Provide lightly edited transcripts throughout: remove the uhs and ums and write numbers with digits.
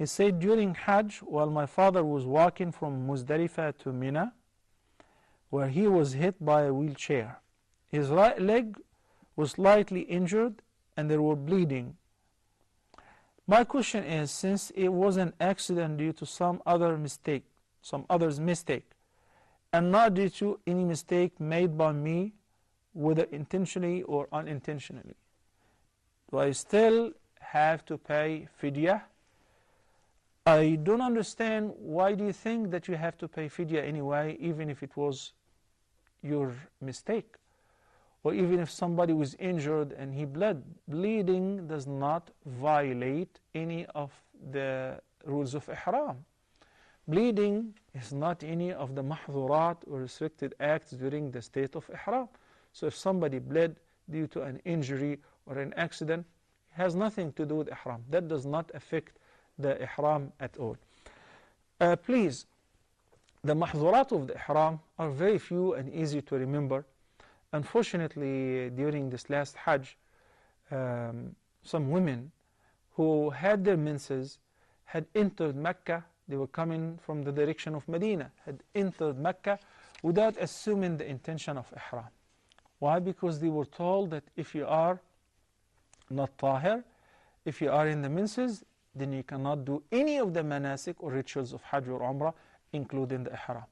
He said, during Hajj, while my father was walking from Muzdalifah to Mina, where he was hit by a wheelchair. His right leg was slightly injured and there were bleeding. My question is, since it was an accident due to some other's mistake, and not due to any mistake made by me, whether intentionally or unintentionally, do I still have to pay fidyah? I don't understand, why do you think that you have to pay fidyah anyway, even if it was your mistake? Or even if somebody was injured and he bled. Bleeding does not violate any of the rules of ihram. Bleeding is not any of the mahdhurat or restricted acts during the state of ihram. So if somebody bled due to an injury or an accident, it has nothing to do with ihram. That does not affect the ihram at all. Please, the mahdhurat of the ihram are very few and easy to remember. Unfortunately, during this last Hajj, some women who had their menses had entered Mecca. They were coming from the direction of Medina, had entered Mecca without assuming the intention of ihram. Why? Because they were told that if you are not tahir, if you are in the menses, then you cannot do any of the manasik or rituals of Hajj or Umrah, including the ihram.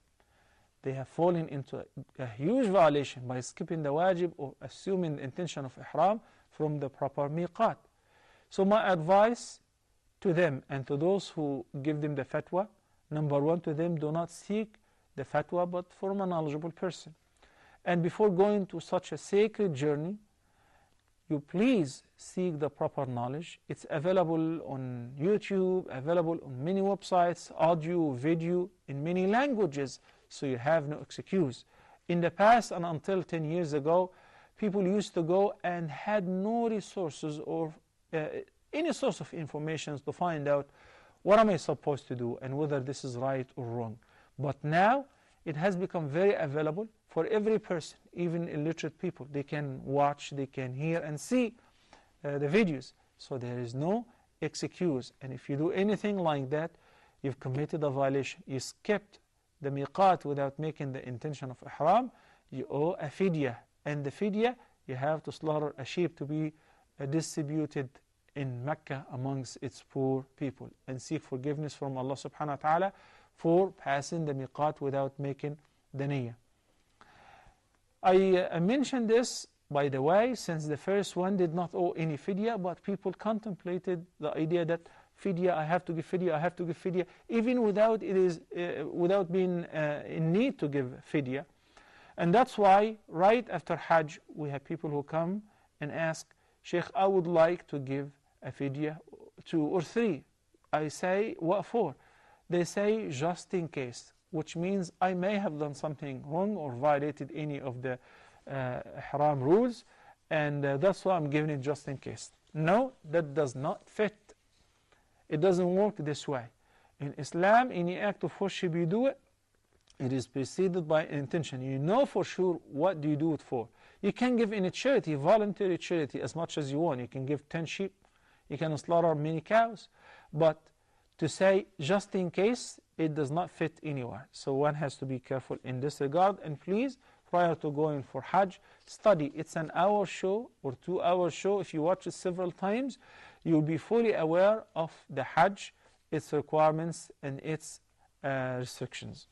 They have fallen into a huge violation by skipping the wajib or assuming the intention of ihram from the proper miqat. So my advice to them and to those who give them the fatwa, number one, to them, do not seek the fatwa but from a knowledgeable person. And before going to such a sacred journey, you please seek the proper knowledge. It's available on YouTube, available on many websites, audio, video, in many languages. So you have no excuse. In the past and until 10 years ago, people used to go and had no resources or any source of information to find out what am I supposed to do and whether this is right or wrong. But now it has become very available for every person, even illiterate people. They can watch, they can hear and see the videos. So there is no excuse. And if you do anything like that, you've committed a violation. You skipped the miqat without making the intention of ihram, you owe a fidyah. And the fidyah, you have to slaughter a sheep to be distributed in Mecca amongst its poor people, and seek forgiveness from Allah subhanahu wa ta'ala for passing the miqat without making the niyyah. I mentioned this, by the way, since the first one did not owe any fidyah, but people contemplated the idea that fidyah, I have to give fidyah, I have to give fidyah, even without being in need to give fidyah. And that's why right after Hajj, we have people who come and ask, Sheikh, I would like to give a fidyah, 2 or 3. I say, what for? They say, just in case, which means I may have done something wrong or violated any of the ihram rules, and that's why I'm giving it just in case. No, that does not fit. It doesn't work this way. In Islam, any act of worship you do it, it is preceded by intention. You know for sure what do you do it for. You can give in a charity, voluntary charity, as much as you want. You can give 10 sheep, you can slaughter many cows, but to say just in case, it does not fit anywhere. So one has to be careful in this regard. And please, prior to going for Hajj, study. It's an hour show or 2-hour show. If you watch it several times, you'll be fully aware of the Hajj, its requirements and its restrictions.